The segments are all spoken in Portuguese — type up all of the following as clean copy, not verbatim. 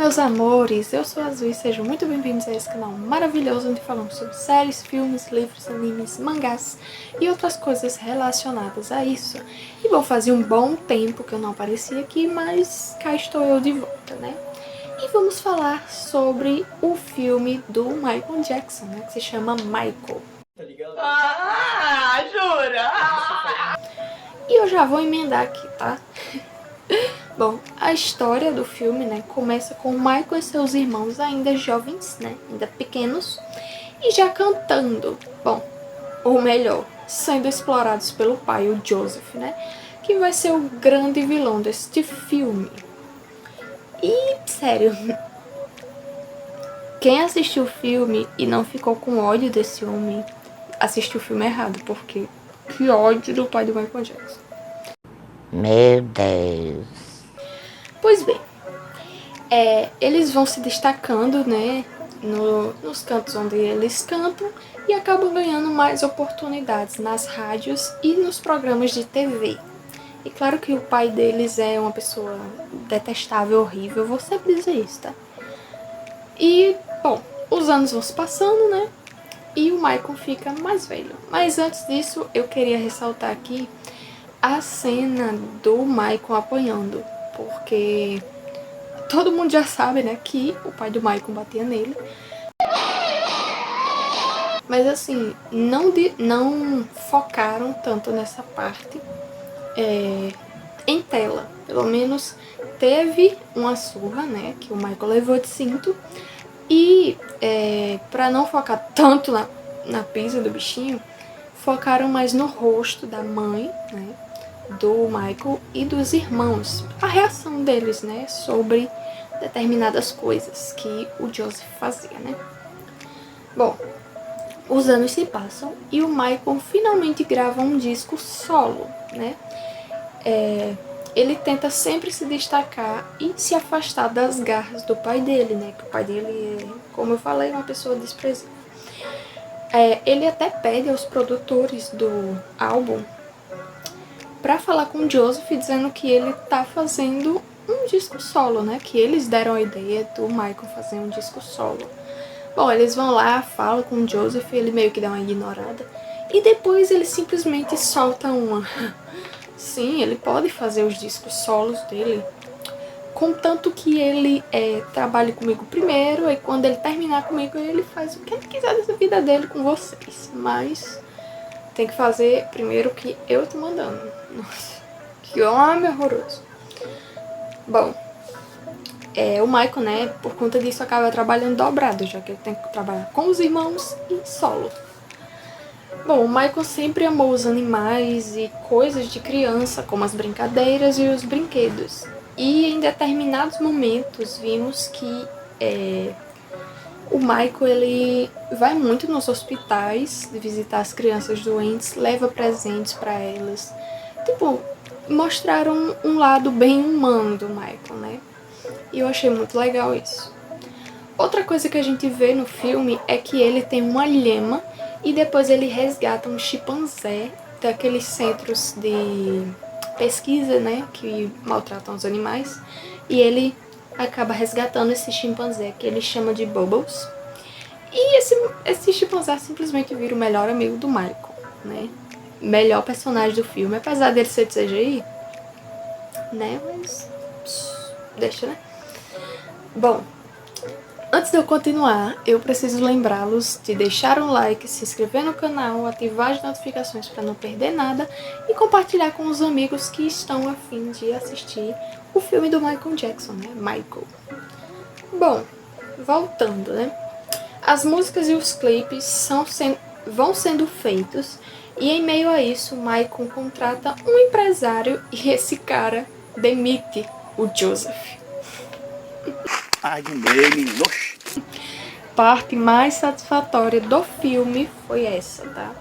meus amores, eu sou a Azul e sejam muito bem-vindos a esse canal maravilhoso onde falamos sobre séries, filmes, livros, animes, mangás e outras coisas relacionadas a isso. E bom, fazia um bom tempo que eu não aparecia aqui, mas cá estou eu de volta, né? E vamos falar sobre o filme do Michael Jackson, né? Que se chama Michael. Tá ligado? Ah, jura? E eu já vou emendar aqui, tá? Bom, a história do filme, né, começa com o Michael e seus irmãos ainda jovens, né, ainda pequenos, e já cantando. Bom, ou melhor, sendo explorados pelo pai, o Joseph, né, que vai ser o grande vilão deste filme. E, sério, quem assistiu o filme e não ficou com ódio desse homem, assistiu o filme errado, porque que ódio do pai do Michael Jackson. Meu Deus. Pois bem, eles vão se destacando, né, nos cantos onde eles cantam e acabam ganhando mais oportunidades nas rádios e nos programas de TV. E claro que o pai deles é uma pessoa detestável, horrível, eu vou sempre dizer isso, tá? E, bom, os anos vão se passando, né, e o Michael fica mais velho. Mas antes disso, eu queria ressaltar aqui a cena do Michael apanhando, porque todo mundo já sabe, né, que o pai do Michael batia nele. Mas assim, não focaram tanto nessa parte em tela. Pelo menos teve uma surra, né, que o Michael levou de cinto. E pra não focar tanto na pisa do bichinho, focaram mais no rosto da mãe, né, do Michael e dos irmãos. A reação deles, né, sobre determinadas coisas que o Joseph fazia, né. Bom, os anos se passam e o Michael finalmente grava um disco solo, né. Ele tenta sempre se destacar e se afastar das garras do pai dele, né, que o pai dele é, como eu falei, uma pessoa desprezível. Ele até pede aos produtores do álbum pra falar com o Joseph, dizendo que ele tá fazendo um disco solo, né? Que eles deram a ideia do Michael fazer um disco solo. Bom, eles vão lá, falam com o Joseph, ele meio que dá uma ignorada. E depois ele simplesmente solta uma. Sim, ele pode fazer os discos solos dele, contanto que ele trabalhe comigo primeiro, e quando ele terminar comigo, ele faz o que ele quiser da vida dele com vocês. Mas tem que fazer primeiro o que eu tô mandando. Nossa, que homem horroroso. Bom, o Michael, né, por conta disso, acaba trabalhando dobrado, já que ele tem que trabalhar com os irmãos e solo. Bom, o Michael sempre amou os animais e coisas de criança, como as brincadeiras e os brinquedos. E em determinados momentos vimos que o Michael, ele vai muito nos hospitais de visitar as crianças doentes, leva presentes para elas. Tipo, mostraram um lado bem humano do Michael, né? E eu achei muito legal isso. Outra coisa que a gente vê no filme é que ele tem uma lhama e depois ele resgata um chimpanzé daqueles centros de pesquisa, né, que maltratam os animais. E ele acaba resgatando esse chimpanzé, que ele chama de Bubbles. E esse chimpanzé simplesmente vira o melhor amigo do Michael, né? Melhor personagem do filme, apesar dele ser de CGI, né? Mas deixa, né? Bom, antes de eu continuar, eu preciso lembrá-los de deixar um like, se inscrever no canal, ativar as notificações para não perder nada e compartilhar com os amigos que estão a fim de assistir o filme do Michael Jackson, né? Michael. Bom, voltando, né? As músicas e os clipes vão sendo feitos e em meio a isso, Michael contrata um empresário e esse cara demite o Joseph. Ai, de meio, menino. Parte mais satisfatória do filme foi essa, tá?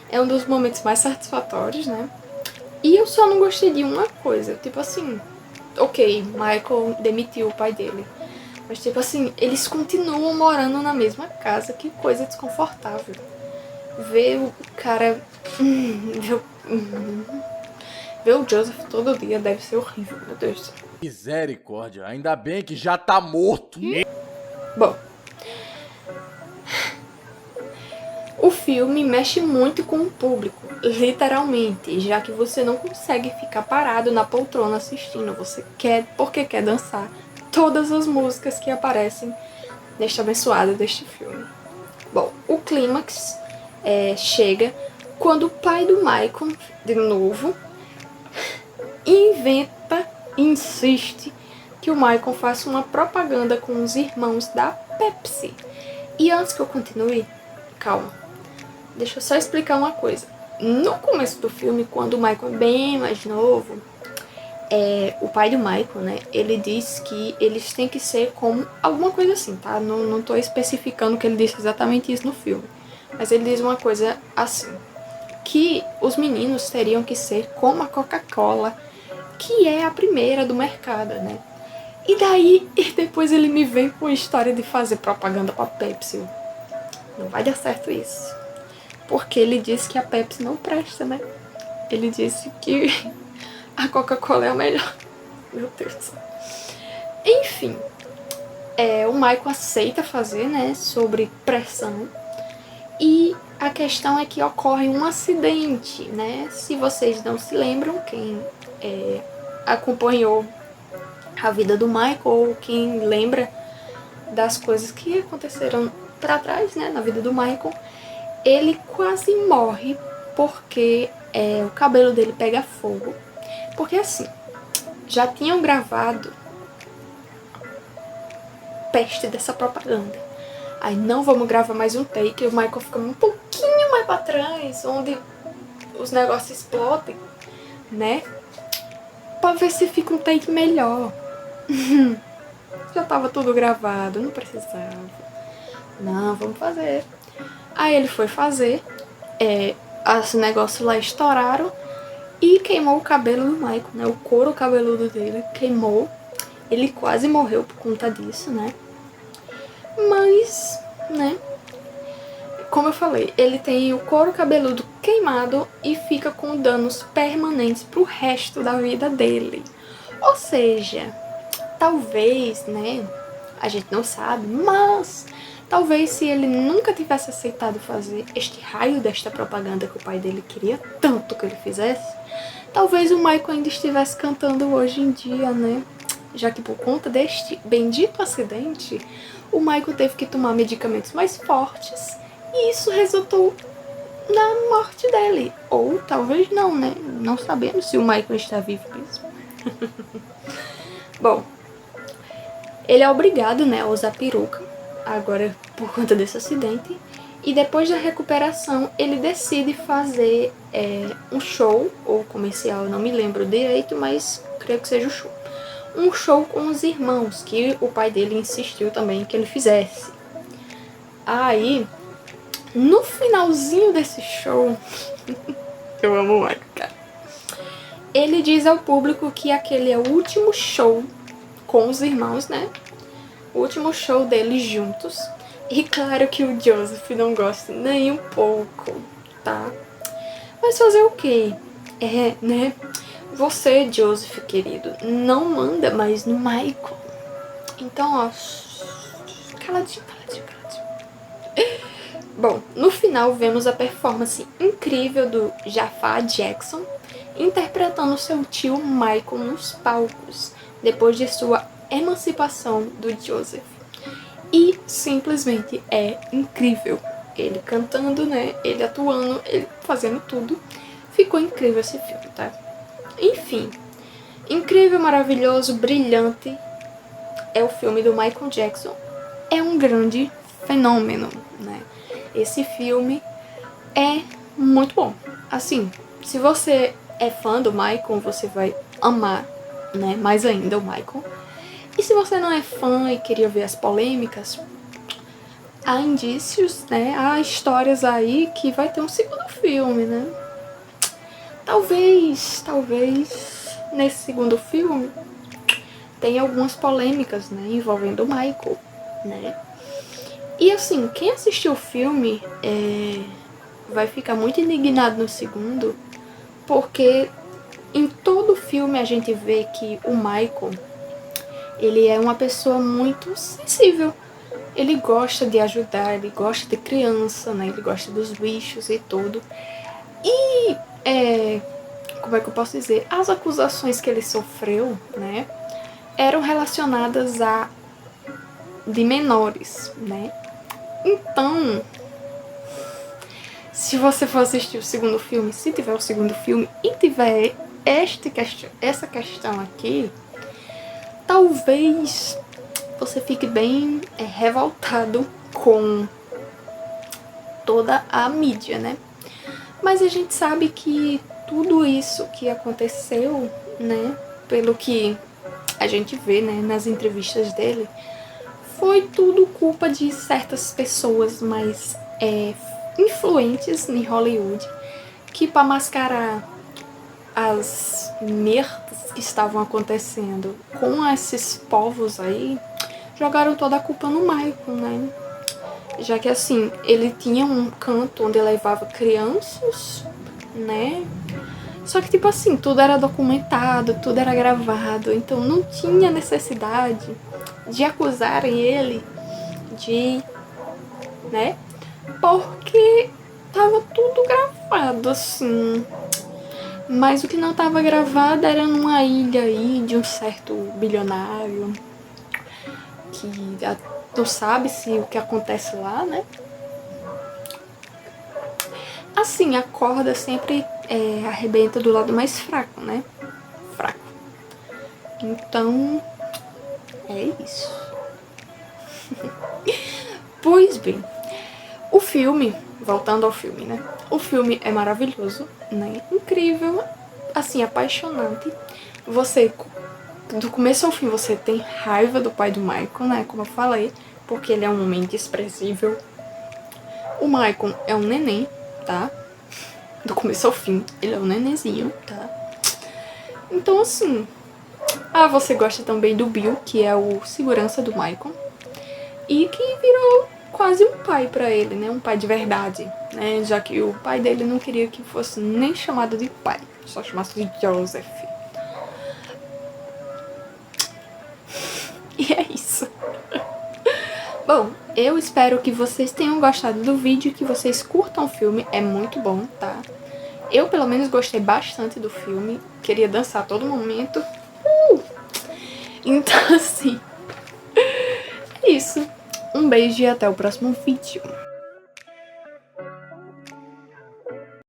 É um dos momentos mais satisfatórios, né? E eu só não gostei de uma coisa, tipo assim, ok, Michael demitiu o pai dele, mas tipo assim, eles continuam morando na mesma casa, que coisa desconfortável. Ver o cara... Ver o Joseph todo dia deve ser horrível, meu Deus do céu. Misericórdia, ainda bem que já tá morto. Bom, o filme mexe muito com o público, literalmente, já que você não consegue ficar parado na poltrona assistindo. Você quer, porque quer dançar todas as músicas que aparecem neste abençoado deste filme. Bom, o clímax chega quando o pai do Michael, de novo, insiste que o Michael faça uma propaganda com os irmãos da Pepsi. E antes que eu continue, calma. Deixa eu só explicar uma coisa. No começo do filme, quando o Michael é bem mais novo, o pai do Michael, né, ele diz que eles têm que ser como alguma coisa assim, tá? Não tô especificando que ele disse exatamente isso no filme. Mas ele diz uma coisa assim, que os meninos teriam que ser como a Coca-Cola, que é a primeira do mercado, né? E daí, depois ele me vem com a história de fazer propaganda pra Pepsi. Não vai dar certo isso. Porque ele disse que a Pepsi não presta, né? Ele disse que a Coca-Cola é a melhor. Meu Deus do céu. Enfim, o Michael aceita fazer, né? Sobre pressão. E a questão é que ocorre um acidente, né? Se vocês não se lembram, quem acompanhou a vida do Michael, ou quem lembra das coisas que aconteceram pra trás, né? Na vida do Michael, ele quase morre porque o cabelo dele pega fogo. Porque assim, já tinham gravado peste dessa propaganda. Aí não vamos gravar mais um take, o Michael fica um pouquinho mais pra trás, onde os negócios explodem, né? Pra ver se fica um take melhor. Já tava tudo gravado, não precisava. Não, vamos fazer. Aí ele foi fazer, os negócios lá estouraram e queimou o cabelo do Michael, né? O couro cabeludo dele queimou. Ele quase morreu por conta disso, né? Mas, né? Como eu falei, ele tem o couro cabeludo queimado e fica com danos permanentes pro resto da vida dele. Ou seja, talvez, né? A gente não sabe, mas talvez se ele nunca tivesse aceitado fazer este raio desta propaganda que o pai dele queria tanto que ele fizesse, talvez o Michael ainda estivesse cantando hoje em dia, né? Já que por conta deste bendito acidente, o Michael teve que tomar medicamentos mais fortes e isso resultou na morte dele. Ou talvez não, né? Não sabemos se o Michael está vivo mesmo. Bom, ele é obrigado, né, a usar peruca, agora por conta desse acidente. E depois da recuperação, ele decide fazer um show, ou comercial, não me lembro direito, mas creio que seja o show. Um show com os irmãos, que o pai dele insistiu também que ele fizesse. Aí, no finalzinho desse show, eu amo o Michael, cara. Ele diz ao público que aquele é o último show com os irmãos, né? O último show deles juntos. E claro que o Joseph não gosta nem um pouco, tá? Mas fazer o quê? Né? Você, Joseph, querido, não manda mais no Michael. Então, ó, caladinho. Bom, no final vemos a performance incrível do Jafar Jackson interpretando seu tio Michael nos palcos, depois de sua emancipação do Joseph. E simplesmente é incrível. Ele cantando, né? Ele atuando, ele fazendo tudo. Ficou incrível esse filme, tá? Enfim, incrível, maravilhoso, brilhante. É o filme do Michael Jackson. É um grande fenômeno, né? Esse filme é muito bom. Assim, se você é fã do Michael, você vai amar, né? Mais ainda o Michael. E se você não é fã e queria ver as polêmicas, há indícios, né? Há histórias aí que vai ter um segundo filme, né? Talvez, nesse segundo filme, tenha algumas polêmicas, né? Envolvendo o Michael, né? E assim, quem assistiu o filme vai ficar muito indignado no segundo, porque Em todo o filme a gente vê que o Michael, ele é uma pessoa muito sensível. Ele gosta de ajudar, ele gosta de criança, né? Ele gosta dos bichos e tudo. E, como é que eu posso dizer? As acusações que ele sofreu, né? Eram relacionadas de menores, né? Então, se você for assistir o segundo filme, se tiver o segundo filme e tiver essa questão aqui, talvez você fique bem revoltado com toda a mídia, né? Mas a gente sabe que tudo isso que aconteceu, né, pelo que a gente vê, né, nas entrevistas dele, foi tudo culpa de certas pessoas mais influentes em Hollywood, que para mascarar as merdas que estavam acontecendo com esses povos aí, jogaram toda a culpa no Michael, né? Já que assim, ele tinha um canto onde levava crianças, né? Só que tipo assim, tudo era documentado, tudo era gravado, então não tinha necessidade de acusarem ele de, né? Porque tava tudo gravado, assim. Mas o que não tava gravado era numa ilha aí de um certo bilionário que não sabe se o que acontece lá, né? Assim, a corda sempre arrebenta do lado mais fraco, né? Fraco. Então, é isso. Pois bem, o filme, voltando ao filme, né? O filme é maravilhoso, né? Incrível, assim, apaixonante. Você, do começo ao fim, você tem raiva do pai do Michael, né? Como eu falei, porque ele é um homem desprezível. O Michael é um neném, tá? Do começo ao fim, ele é um nenenzinho, tá? Então, assim... você gosta também do Bill, que é o segurança do Michael. E que virou quase um pai pra ele, né? Um pai de verdade, né? Já que o pai dele não queria que fosse nem chamado de pai, só chamasse de Joseph. E é isso. Bom, eu espero que vocês tenham gostado do vídeo, que vocês curtam o filme, é muito bom, tá? Eu, pelo menos, gostei bastante do filme, queria dançar a todo momento. Então, assim, é isso. Um beijo e até o próximo vídeo.